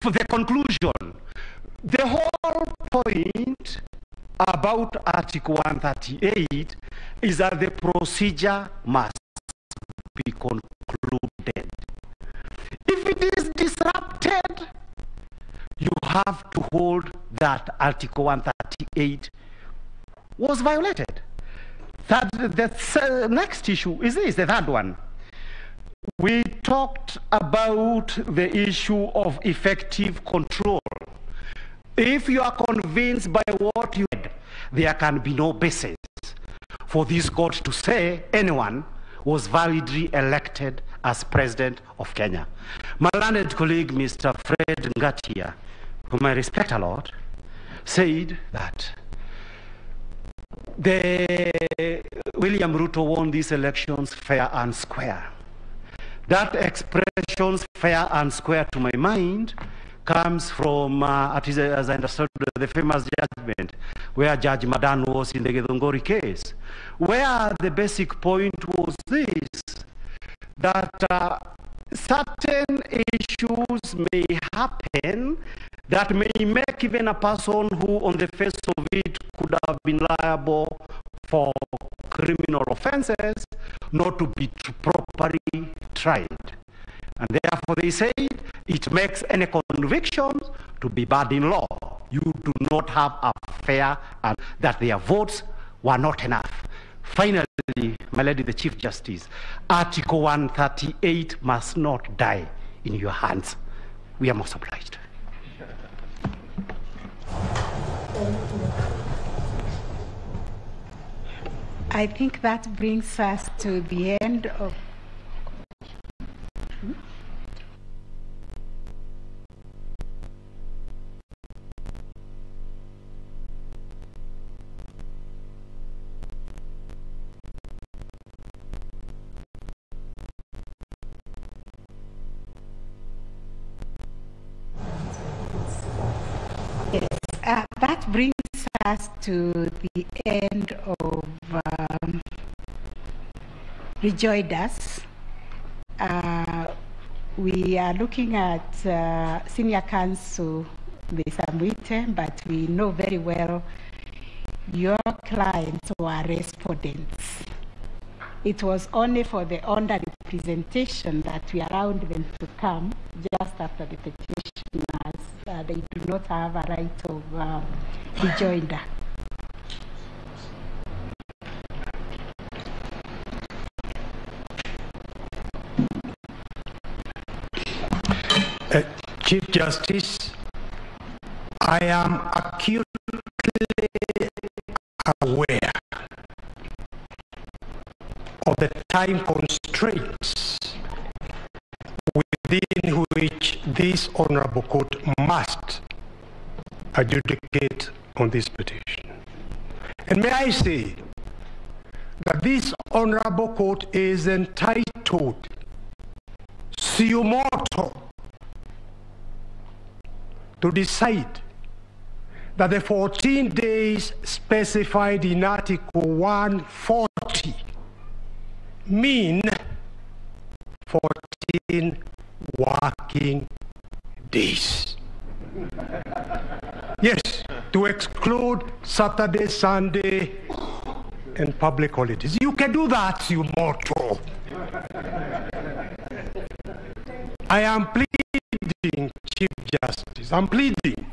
for the conclusion, the whole point about Article 138 is that the procedure must be concluded. If it is disrupted, you have to hold that Article 138 was violated. The next issue is this, the third one. We talked about the issue of effective control. If you are convinced by what you read, there can be no basis for this court to say anyone was validly elected as president of Kenya. My learned colleague, Mr. Fred Ngatia, whom I respect a lot, said that William Ruto won these elections fair and square. That expression, fair and square, to my mind, comes from, as I understood, the famous judgment where Judge Madan was in the Githunguri case, where the basic point was this, that certain issues may happen that may make even a person who on the face of it could have been liable for criminal offenses not to be properly tried. And therefore they say it makes any convictions to be bad in law. You do not have a fair, and that their votes were not enough. Finally, my lady, the Chief Justice, Article 138 must not die in your hands. We are most obliged. I think that brings us to the end of... That brings us to the end of Rejoice. We are looking at Senior Counsel Ms. Amwite, but we know very well your clients were respondents. It was only for the under representation that we allowed them to come just after the petitioners. They do not have a right of rejoinder. Chief Justice, I am acutely aware of the time constraints within which this Honorable Court must adjudicate on this petition. And may I say that this Honorable Court is entitled, suo motu, to decide that the 14 days specified in Article 140 mean 14 working days. Yes, to exclude Saturday, Sunday, and public holidays. You can do that, suo motu. I am pleading, Chief Justice, I'm pleading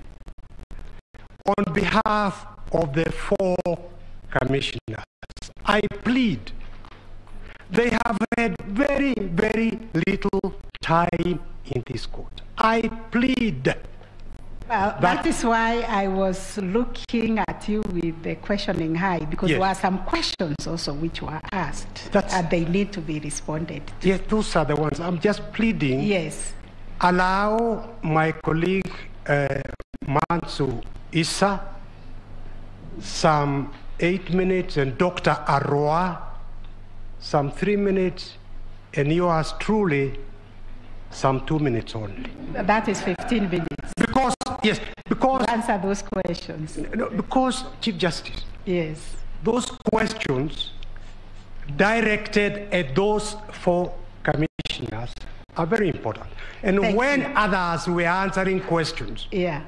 on behalf of the 4 commissioners. I plead. They have had very, very little time in this court. I plead. Well, that is why I was looking at you with the questioning eye, because yes, there were some questions also which were asked, and they need to be responded to. Yes, those are the ones. I'm just pleading. Yes. Allow my colleague Mansu Issa some 8 minutes, and Dr. Arroa some 3 minutes, and yours truly some 2 minutes only. That is 15 minutes. Because, yes, because... Answer those questions. No, because, Chief Justice. Yes. Those questions directed at those 4 commissioners are very important. And Thank when you. others were answering questions, Yeah.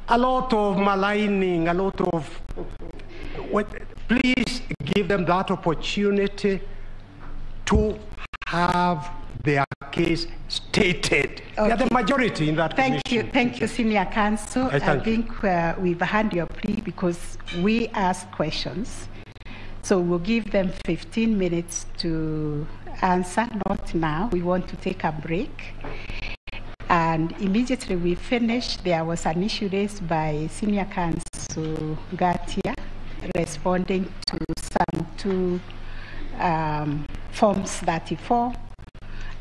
a lot of maligning, a lot of, please give them that opportunity to have their case stated. They are the majority in that commission. Thank you, Senior Counsel. I thank you. think we've heard your plea because we asked questions. So we'll give them 15 minutes to answer, not now. We want to take a break. And immediately we finished, there was an issue raised by Senior Counsel Gatia responding to some two Forms 34,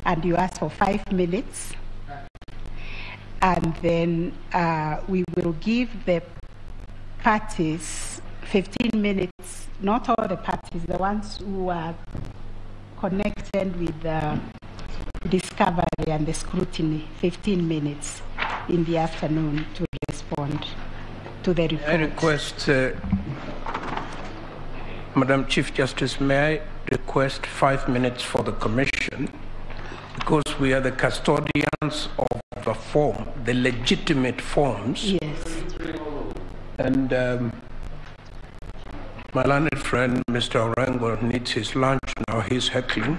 and you asked for 5 minutes. And then we will give the parties 15 minutes, not all the parties, the ones who are connected with the discovery and the scrutiny, 15 minutes in the afternoon to respond to the report. I request, Madam Chief Justice, may I request 5 minutes for the Commission, because we are the custodians of the form, the legitimate forms. Yes. And my learned friend, Mr. Orengo, needs his lunch now. He's heckling.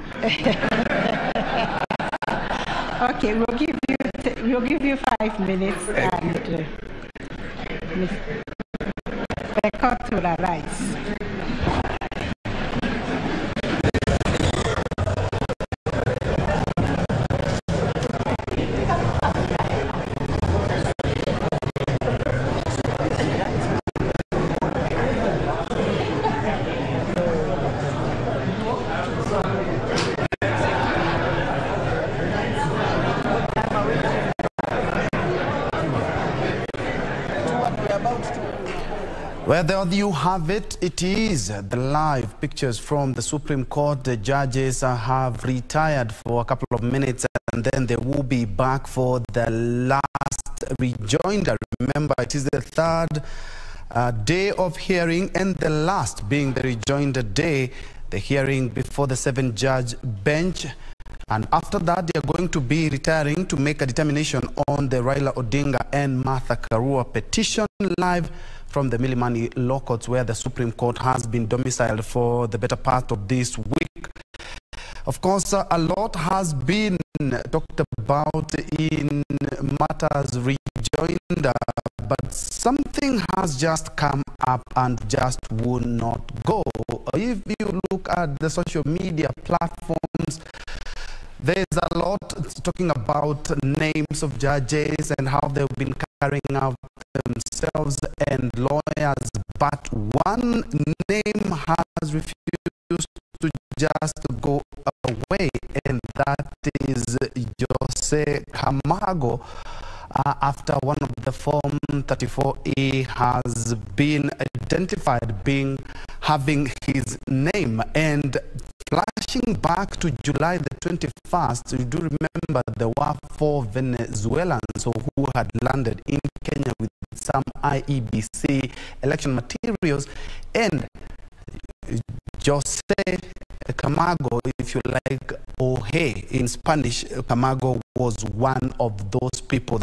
Okay, we'll give you 5 minutes, and the court will arise. Well, there you have it. It is the live pictures from the Supreme Court. The judges have retired for a couple of minutes, and then they will be back for the last rejoinder. Remember, it is the third day of hearing, and the last being the rejoinder day, the hearing before the 7-judge bench. And after that, they are going to be retiring to make a determination on the Raila Odinga and Martha Karua petition, live from the Milimani Law Courts, where the Supreme Court has been domiciled for the better part of this week. Of course, a lot has been talked about in matters rejoinder, but something has just come up and just would not go. If you look at the social media platforms, there's a lot talking about names of judges and how they've been carrying out themselves and lawyers, but one name has refused to just go away, and that is Jose Camargo. After one of the Form 34A has been identified having his name. And flashing back to July the 21st, you do remember there were 4 Venezuelans who had landed in Kenya with some IEBC election materials, and Jose Camargo, if you like, Oje in Spanish, Camargo was one of those people that